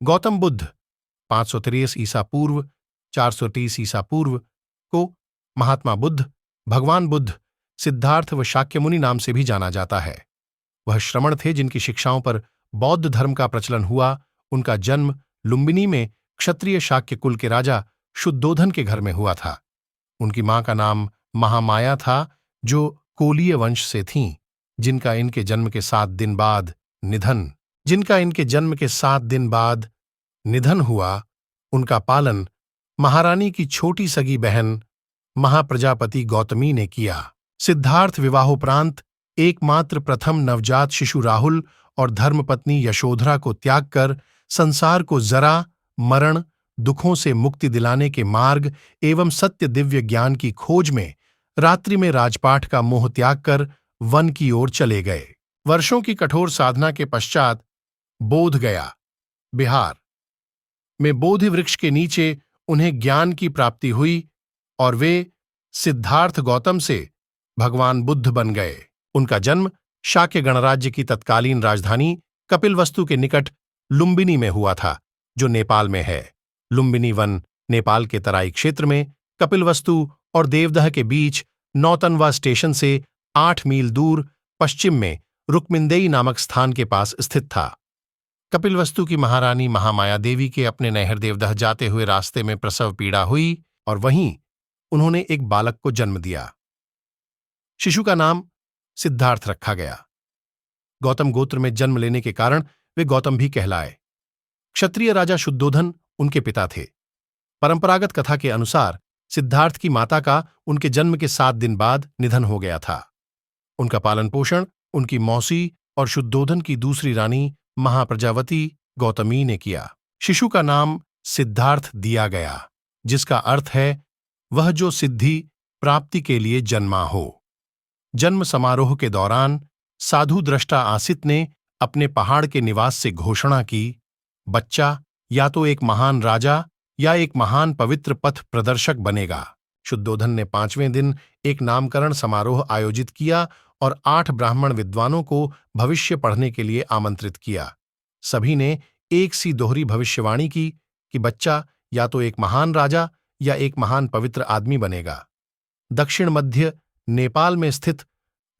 गौतम बुद्ध 523 ईसा पूर्व 430 ईसा पूर्व को महात्मा बुद्ध, भगवान बुद्ध, सिद्धार्थ व शाक्यमुनि नाम से भी जाना जाता है। वह श्रमण थे जिनकी शिक्षाओं पर बौद्ध धर्म का प्रचलन हुआ। उनका जन्म लुम्बिनी में क्षत्रिय शाक्य कुल के राजा शुद्धोधन के घर में हुआ था। उनकी मां का नाम महामाया था, जो कोलीय वंश से थीं, जिनका इनके जन्म के 7 दिन बाद निधन हुआ। उनका पालन महारानी की छोटी सगी बहन महाप्रजापति गौतमी ने किया। सिद्धार्थ विवाहोपरांत एकमात्र प्रथम नवजात शिशु राहुल और धर्मपत्नी यशोधरा को त्याग कर संसार को जरा, मरण, दुखों से मुक्ति दिलाने के मार्ग एवं सत्य दिव्य ज्ञान की खोज में रात्रि में राजपाट का मोह त्याग कर वन की ओर चले गए। वर्षों की कठोर साधना के पश्चात बोध गया, बिहार में बोधि वृक्ष के नीचे उन्हें ज्ञान की प्राप्ति हुई और वे सिद्धार्थ गौतम से भगवान बुद्ध बन गए। उनका जन्म शाक्य गणराज्य की तत्कालीन राजधानी कपिलवस्तु के निकट लुम्बिनी में हुआ था, जो नेपाल में है। लुम्बिनी वन नेपाल के तराई क्षेत्र में कपिलवस्तु और देवदह के बीच नौतनवा स्टेशन से 8 मील दूर पश्चिम में रुक्मिंदेई नामक स्थान के पास स्थित था। कपिलवस्तु की महारानी महामाया देवी के अपने नैहर देवदह जाते हुए रास्ते में प्रसव पीड़ा हुई और वहीं उन्होंने एक बालक को जन्म दिया। शिशु का नाम सिद्धार्थ रखा गया। गौतम गोत्र में जन्म लेने के कारण वे गौतम भी कहलाए। क्षत्रिय राजा शुद्धोधन उनके पिता थे। परंपरागत कथा के अनुसार सिद्धार्थ की माता का उनके जन्म के 7 दिन बाद निधन हो गया था। उनका पालन पोषण उनकी मौसी और शुद्धोधन की दूसरी रानी महाप्रजावती गौतमी ने किया। शिशु का नाम सिद्धार्थ दिया गया, जिसका अर्थ है वह जो सिद्धि प्राप्ति के लिए जन्मा हो। जन्म समारोह के दौरान साधु दृष्टा आसित ने अपने पहाड़ के निवास से घोषणा की, बच्चा या तो एक महान राजा या एक महान पवित्र पथ प्रदर्शक बनेगा। शुद्धोधन ने 5वें दिन एक नामकरण समारोह आयोजित किया और 8 ब्राह्मण विद्वानों को भविष्य पढ़ने के लिए आमंत्रित किया। सभी ने एक सी दोहरी भविष्यवाणी की कि बच्चा या तो एक महान राजा या एक महान पवित्र आदमी बनेगा। दक्षिण मध्य नेपाल में स्थित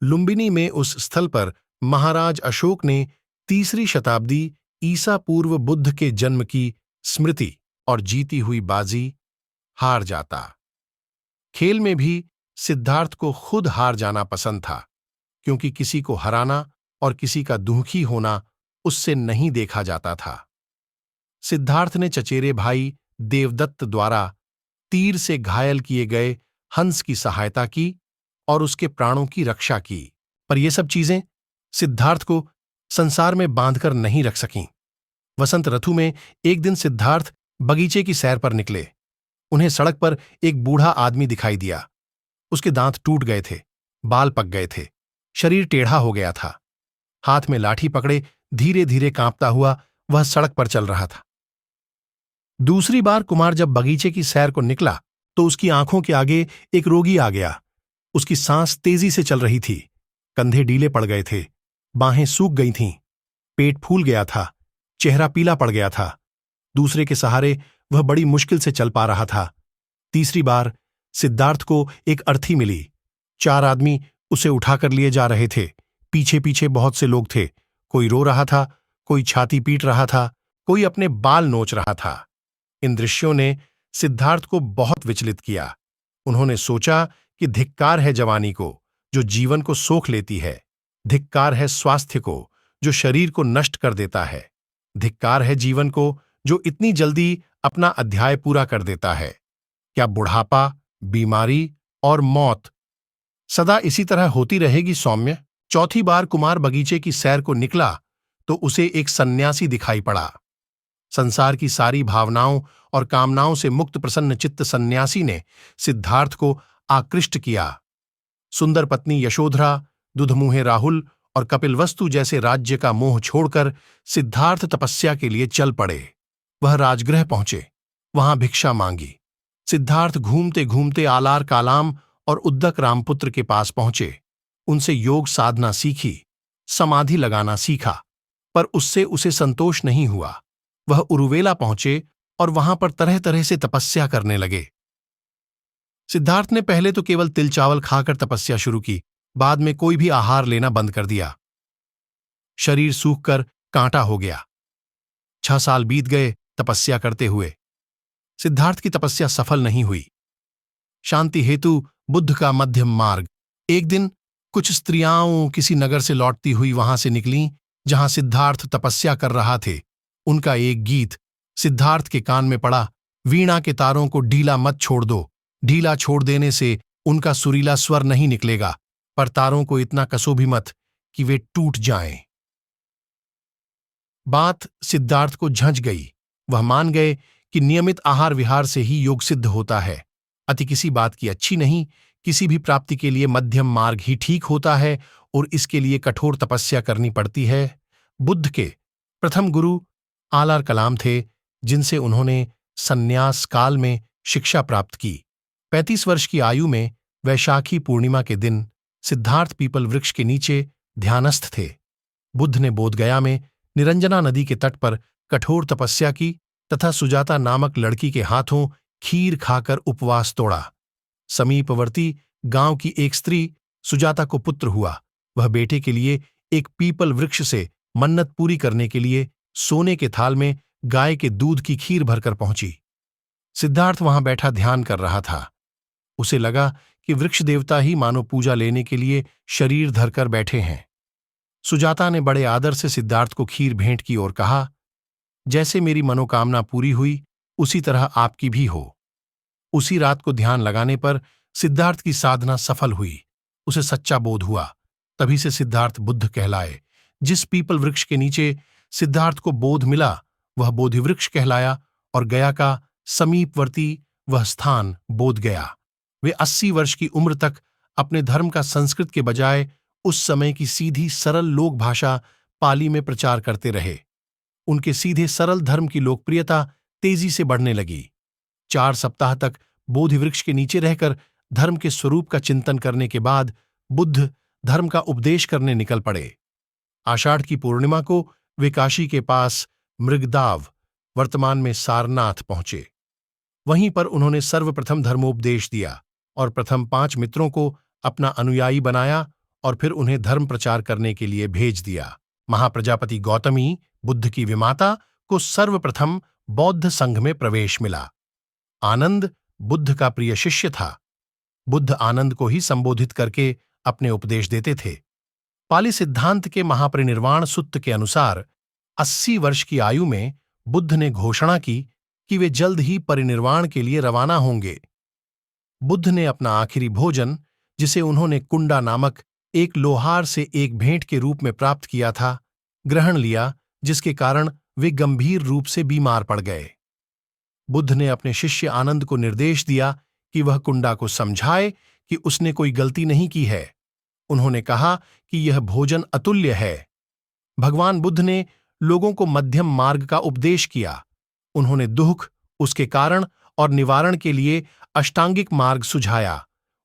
लुम्बिनी में उस स्थल पर महाराज अशोक ने 3री शताब्दी ईसा पूर्व बुद्ध के जन्म की स्मृति और जीती हुई बाजी हार जाता। खेल में भी सिद्धार्थ को खुद हार जाना पसंद था, क्योंकि किसी को हराना और किसी का दुखी होना उससे नहीं देखा जाता था। सिद्धार्थ ने चचेरे भाई देवदत्त द्वारा तीर से घायल किए गए हंस की सहायता की और उसके प्राणों की रक्षा की, पर ये सब चीजें सिद्धार्थ को संसार में बांधकर नहीं रख सकीं। वसंत ऋतु में एक दिन सिद्धार्थ बगीचे की सैर पर निकले। उन्हें सड़क पर एक बूढ़ा आदमी दिखाई दिया। उसके दांत टूट गए थे, बाल पक गए थे, शरीर टेढ़ा हो गया था। हाथ में लाठी पकड़े धीरे धीरे कांपता हुआ वह सड़क पर चल रहा था। दूसरी बार कुमार जब बगीचे की सैर को निकला तो उसकी आंखों के आगे एक रोगी आ गया। उसकी सांस तेजी से चल रही थी, कंधे ढीले पड़ गए थे, बाहें सूख गई थीं, पेट फूल गया था, चेहरा पीला पड़ गया था। दूसरे के सहारे वह बड़ी मुश्किल से चल पा रहा था। तीसरी बार सिद्धार्थ को एक अर्थी मिली। 4 आदमी उसे उठाकर लिए जा रहे थे। पीछे पीछे बहुत से लोग थे। कोई रो रहा था, कोई छाती पीट रहा था, कोई अपने बाल नोच रहा था। इन दृश्यों ने सिद्धार्थ को बहुत विचलित किया। उन्होंने सोचा कि धिक्कार है जवानी को, जो जीवन को सोख लेती है। धिक्कार है स्वास्थ्य को, जो शरीर को नष्ट कर देता है। धिक्कार है जीवन को, जो इतनी जल्दी अपना अध्याय पूरा कर देता है। क्या बुढ़ापा, बीमारी और मौत सदा इसी तरह होती रहेगी सौम्य? चौथी बार कुमार बगीचे की सैर को निकला तो उसे एक सन्यासी दिखाई पड़ा। संसार की सारी भावनाओं और कामनाओं से मुक्त प्रसन्न चित्त सन्यासी ने सिद्धार्थ को आकृष्ट किया। सुंदर पत्नी यशोधरा, दुधमुहे राहुल और कपिलवस्तु जैसे राज्य का मोह छोड़कर सिद्धार्थ तपस्या के लिए चल पड़े। वह राजगृह पहुंचे, वहां भिक्षा मांगी। सिद्धार्थ घूमते घूमते आलार कालाम और उद्दक रामपुत्र के पास पहुंचे। उनसे योग साधना सीखी, समाधि लगाना सीखा, पर उससे उसे संतोष नहीं हुआ। वह उरुवेला पहुंचे और वहां पर तरह तरह से तपस्या करने लगे। सिद्धार्थ ने पहले तो केवल तिल चावल खाकर तपस्या शुरू की, बाद में कोई भी आहार लेना बंद कर दिया। शरीर सूखकर कांटा हो गया। 6 साल बीत गए तपस्या करते हुए। सिद्धार्थ की तपस्या सफल नहीं हुई। शांति हेतु बुद्ध का मध्यम मार्ग। एक दिन कुछ स्त्रियां किसी नगर से लौटती हुई वहां से निकलीं जहां सिद्धार्थ तपस्या कर रहा थे। उनका एक गीत सिद्धार्थ के कान में पड़ा, वीणा के तारों को ढीला मत छोड़ दो, ढीला छोड़ देने से उनका सुरीला स्वर नहीं निकलेगा, पर तारों को इतना कसो भी मत कि वे टूट जाएं। बात सिद्धार्थ को झंझ गई। वह मान गए कि नियमित आहार विहार से ही योग सिद्ध होता है। अति किसी बात की अच्छी नहीं, किसी भी प्राप्ति के लिए मध्यम मार्ग ही ठीक होता है और इसके लिए कठोर तपस्या करनी पड़ती है। बुद्ध के प्रथम गुरु आलर कलाम थे, जिनसे उन्होंने संन्यास काल में शिक्षा प्राप्त की। 35 वर्ष की आयु में वैशाखी पूर्णिमा के दिन सिद्धार्थ पीपल वृक्ष के नीचे ध्यानस्थ थे। बुद्ध ने बोधगया में निरंजना नदी के तट पर कठोर तपस्या की तथा सुजाता नामक लड़की के हाथों खीर खाकर उपवास तोड़ा। समीपवर्ती गांव की एक स्त्री सुजाता को पुत्र हुआ। वह बेटे के लिए एक पीपल वृक्ष से मन्नत पूरी करने के लिए सोने के थाल में गाय के दूध की खीर भरकर पहुंची। सिद्धार्थ वहां बैठा ध्यान कर रहा था। उसे लगा कि वृक्ष देवता ही मानो पूजा लेने के लिए शरीर धरकर बैठे हैं। सुजाता ने बड़े आदर से सिद्धार्थ को खीर भेंट की और कहा, जैसे मेरी मनोकामना पूरी हुई उसी तरह आपकी भी हो। उसी रात को ध्यान लगाने पर सिद्धार्थ की साधना सफल हुई। उसे सच्चा बोध हुआ। तभी से सिद्धार्थ बुद्ध कहलाए। जिस पीपल वृक्ष के नीचे सिद्धार्थ को बोध मिला वह बोधिवृक्ष कहलाया और गया का समीपवर्ती वह स्थान बोध गया। वे 80 वर्ष की उम्र तक अपने धर्म का संस्कृत के बजाय उस समय की सीधी सरल लोक भाषा पाली में प्रचार करते रहे। उनके सीधे सरल धर्म की लोकप्रियता तेजी से बढ़ने लगी। 4 सप्ताह तक बोधिवृक्ष के नीचे रहकर धर्म के स्वरूप का चिंतन करने के बाद बुद्ध धर्म का उपदेश करने निकल पड़े। आषाढ़ की पूर्णिमा को वे काशी के पास मृगदाव, वर्तमान में सारनाथ, पहुंचे। वहीं पर उन्होंने सर्वप्रथम धर्मोपदेश दिया और प्रथम 5 मित्रों को अपना अनुयायी बनाया और फिर उन्हें धर्म प्रचार करने के लिए भेज दिया। महाप्रजापति गौतमी, बुद्ध की विमाता, को सर्वप्रथम बौद्ध संघ में प्रवेश मिला। आनंद बुद्ध का प्रिय शिष्य था। बुद्ध आनंद को ही संबोधित करके अपने उपदेश देते थे। पाली सिद्धांत के महापरिनिर्वाण सुत्त के अनुसार 80 वर्ष की आयु में बुद्ध ने घोषणा की कि वे जल्द ही परिनिर्वाण के लिए रवाना होंगे। बुद्ध ने अपना आखिरी भोजन, जिसे उन्होंने कुंडा नामक एक लोहार से एक भेंट के रूप में प्राप्त किया था, ग्रहण लिया, जिसके कारण वे गंभीर रूप से बीमार पड़ गए। बुद्ध ने अपने शिष्य आनंद को निर्देश दिया कि वह कुंडा को समझाए कि उसने कोई गलती नहीं की है। उन्होंने कहा कि यह भोजन अतुल्य है। भगवान बुद्ध ने लोगों को मध्यम मार्ग का उपदेश किया। उन्होंने दुख, उसके कारण और निवारण के लिए अष्टांगिक मार्ग सुझाया।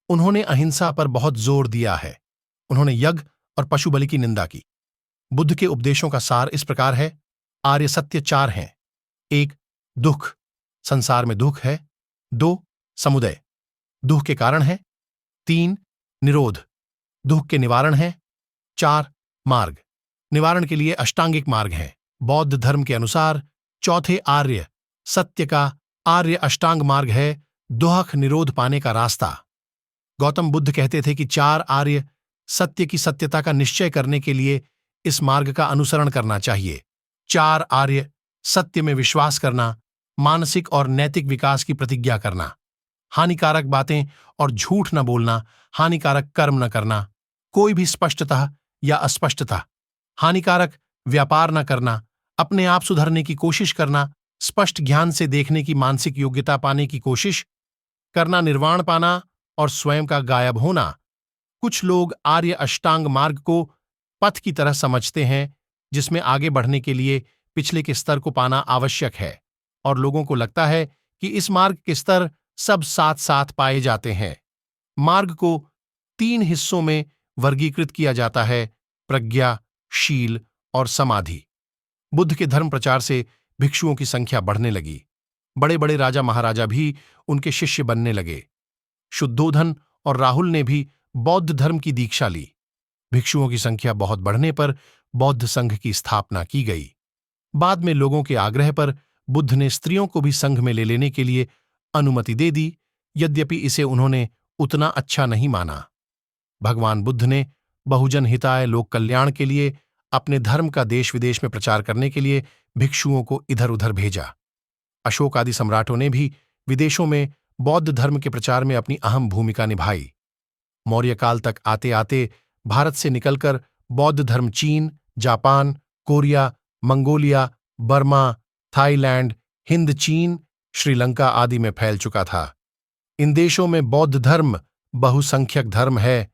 उन्होंने अहिंसा पर बहुत जोर दिया है। उन्होंने यज्ञ और पशु बलि की निंदा की। बुद्ध के उपदेशों का सार इस प्रकार है। आर्य सत्य 4 हैं। 1. दुख, संसार में दुख है। 2. समुदय, दुख के कारण है। 3. निरोध, दुख के निवारण है। 4. मार्ग, निवारण के लिए अष्टांगिक मार्ग है। बौद्ध धर्म के अनुसार चौथे आर्य सत्य का आर्य अष्टांग मार्ग है, दुख निरोध पाने का रास्ता। गौतम बुद्ध कहते थे कि 4 आर्य सत्य की सत्यता का निश्चय करने के लिए इस मार्ग का अनुसरण करना चाहिए। 4 आर्य सत्य में विश्वास करना, मानसिक और नैतिक विकास की प्रतिज्ञा करना, हानिकारक बातें और झूठ न बोलना, हानिकारक कर्म न करना, कोई भी स्पष्टतः या अस्पष्टतः, हानिकारक व्यापार न करना, अपने आप सुधरने की कोशिश करना, स्पष्ट ज्ञान से देखने की मानसिक योग्यता पाने की कोशिश करना, निर्वाण पाना और स्वयं का गायब होना। कुछ लोग आर्य अष्टांग मार्ग को पथ की तरह समझते हैं, जिसमें आगे बढ़ने के लिए पिछले के स्तर को पाना आवश्यक है, और लोगों को लगता है कि इस मार्ग के स्तर सब साथ साथ पाए जाते हैं। मार्ग को 3 हिस्सों में वर्गीकृत किया जाता है: प्रज्ञा, शील और समाधि। बुद्ध के धर्म प्रचार से भिक्षुओं की संख्या बढ़ने लगी। बड़े बड़े राजा महाराजा भी उनके शिष्य बनने लगे। शुद्धोधन और राहुल ने भी बौद्ध धर्म की दीक्षा ली। भिक्षुओं की संख्या बहुत बढ़ने पर बौद्ध संघ की स्थापना की गई। बाद में लोगों के आग्रह पर बुद्ध ने स्त्रियों को भी संघ में ले लेने के लिए अनुमति दे दी, यद्यपि इसे उन्होंने उतना अच्छा नहीं माना। भगवान बुद्ध ने बहुजन हिताय लोक कल्याण के लिए अपने धर्म का देश विदेश में प्रचार करने के लिए भिक्षुओं को इधर उधर भेजा। अशोक आदि सम्राटों ने भी विदेशों में बौद्ध धर्म के प्रचार में अपनी अहम भूमिका निभाई। मौर्य काल तक आते आते भारत से निकलकर बौद्ध धर्म चीन, Japan, Korea, Mongolia, Burma, Thailand, Hind चीन, श्रीलंका आदि में फैल चुका था। इन देशों में बौद्ध धर्म बहुसंख्यक धर्म है,